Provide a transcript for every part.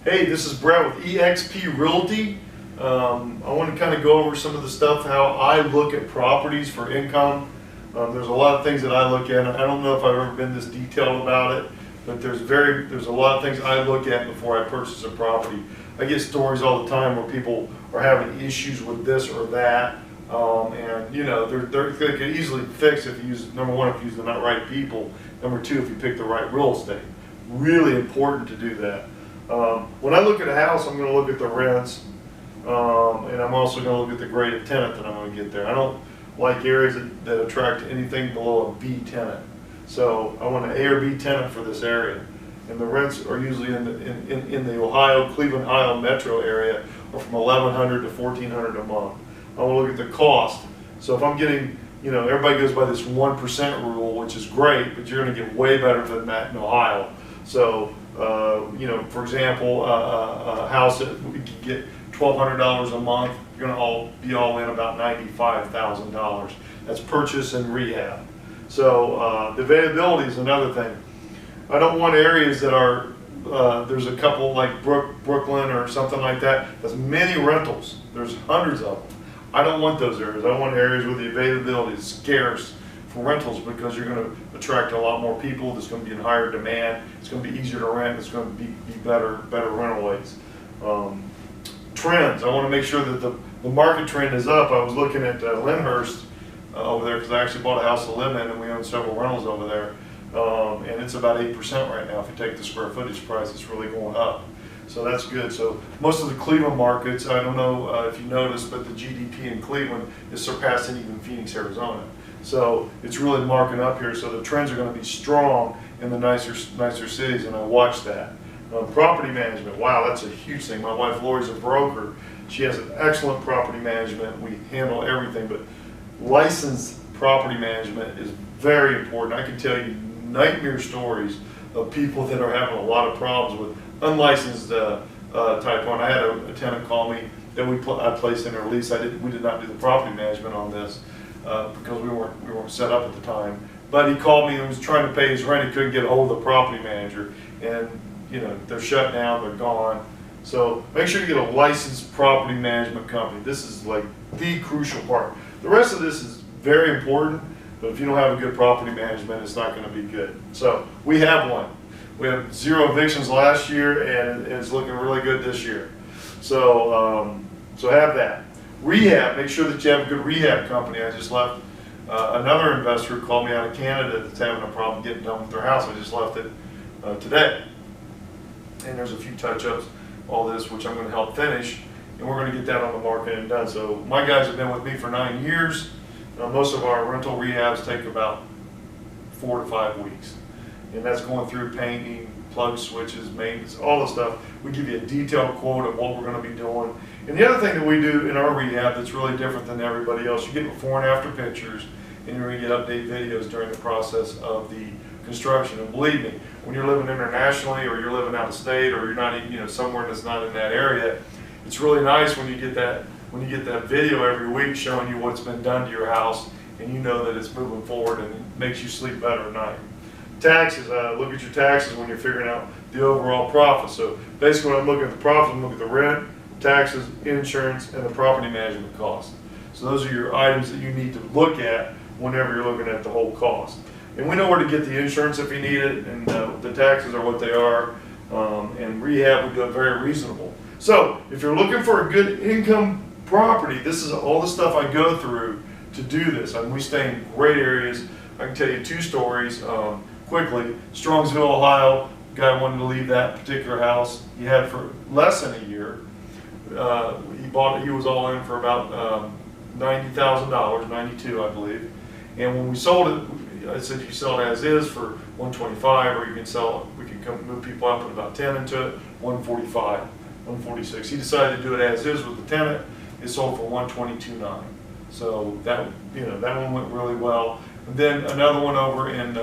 Hey, this is Brett with eXp Realty. I want to kind of go over some of the stuff, how I look at properties for income. There's a lot of things that I look at. I don't know if I've ever been this detailed about it, but there's a lot of things I look at before I purchase a property. I get stories all the time where people are having issues with this or that, and you know they can easily fix if you use, number one, if you use the right people. Number two, if you pick the right real estate. Really important to do that. When I look at a house, I'm going to look at the rents, and I'm also going to look at the grade of tenant that I'm going to get there. I don't like areas that attract anything below a B tenant. So I want an A or B tenant for this area. And the rents are usually in the Ohio, Cleveland, Ohio metro area are from $1,100 to $1,400 a month. I want to look at the cost. So if I'm getting, you know, everybody goes by this 1% rule, which is great, but you're going to get way better than that in Ohio. So, you know, for example, a house that we could get $1,200 a month, you're going to be all in about $95,000. That's purchase and rehab. So the availability is another thing. I don't want areas that are, there's a couple like Brooklyn or something like that. There's many rentals. There's hundreds of them. I don't want those areas. I want areas where the availability is scarce for rentals, because you're going to attract a lot more people. There's going to be in higher demand. It's going to be easier to rent. It's going to be better rental rates. Trends. I want to make sure that the market trend is up. I was looking at Lyndhurst over there because I actually bought a house to live in, and we own several rentals over there. And it's about 8% right now. If you take the square footage price, it's really going up. So that's good. So most of the Cleveland markets, I don't know if you noticed, but the GDP in Cleveland is surpassing even Phoenix, Arizona. So it's really marking up here. So the trends are going to be strong in the nicer cities, and I watch that. Property management, wow, that's a huge thing. My wife Lori's a broker. She has an excellent property management. We handle everything, but licensed property management is very important. I can tell you nightmare stories of people that are having a lot of problems with unlicensed type 1. I had a tenant call me that I placed in her lease. We did not do the property management on this because we weren't set up at the time. But he called me and was trying to pay his rent. He couldn't get a hold of the property manager, and you know they're shut down. They're gone. So make sure you get a licensed property management company. This is like the crucial part. The rest of this is very important, but if you don't have a good property management, it's not going to be good. So we have one. We had 0 evictions last year, and it's looking really good this year. So, so have that. Rehab, make sure that you have a good rehab company. I just left another investor who called me out of Canada that's having a problem getting done with their house. I just left it today. And there's a few touch-ups, all this, which I'm going to help finish, and we're going to get that on the market and done. So my guys have been with me for 9 years. Most of our rental rehabs take about 4 to 5 weeks. And that's going through painting, plug switches, maintenance, all the stuff. We give you a detailed quote of what we're going to be doing. And the other thing that we do in our rehab that's really different than everybody else, you get before and after pictures, and you're going to get update videos during the process of the construction. And believe me, when you're living internationally, or you're living out of state, or you're not even, you know, somewhere that's not in that area, it's really nice when you get that video every week showing you what's been done to your house, and you know that it's moving forward, and it makes you sleep better at night. Taxes, look at your taxes when you're figuring out the overall profit. So basically when I'm looking at the profit, I'm looking at the rent, taxes, insurance, and the property management cost. So those are your items that you need to look at whenever you're looking at the whole cost. And we know where to get the insurance if you need it, and the taxes are what they are, and rehab we do it very reasonable. So if you're looking for a good income property, this is all the stuff I go through to do this. I mean, we stay in great areas. I can tell you 2 stories quickly. Strongsville, Ohio, guy wanted to leave that particular house. He had for less than a year. He was all in for about $90,000, 92 I believe. And when we sold it, I said you sell it as is for $125, or you can sell it, we can come move people up, put about 10 into it, $145, $146. He decided to do it as is with the tenant. It sold for $122.9. So that, you know, that one went really well. And then another one over in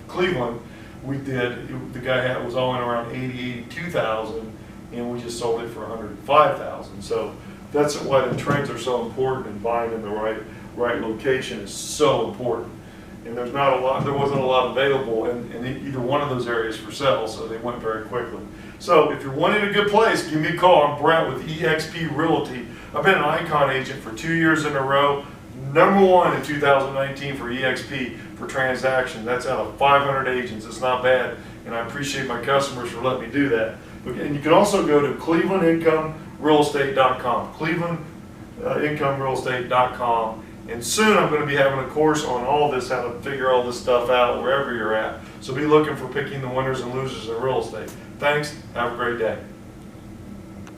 Cleveland, we did, the guy was all in around 82,000, and we just sold it for 105,000. So that's why the trends are so important, and buying in the right location is so important. and there wasn't a lot available in either one of those areas for sale, so they went very quickly. So if you're wanting a good place, give me a call. I'm Brent with eXp Realty. I've been an Icon agent for 2 years in a row. #1 in 2019 for eXp for transaction. That's out of 500 agents. It's not bad, and I appreciate my customers for letting me do that. And you can also go to clevelandincomerealestate.com, clevelandincomerealestate.com. And soon I'm going to be having a course on all this, how to figure all this stuff out wherever you're at. So be looking for picking the winners and losers in real estate. Thanks. Have a great day.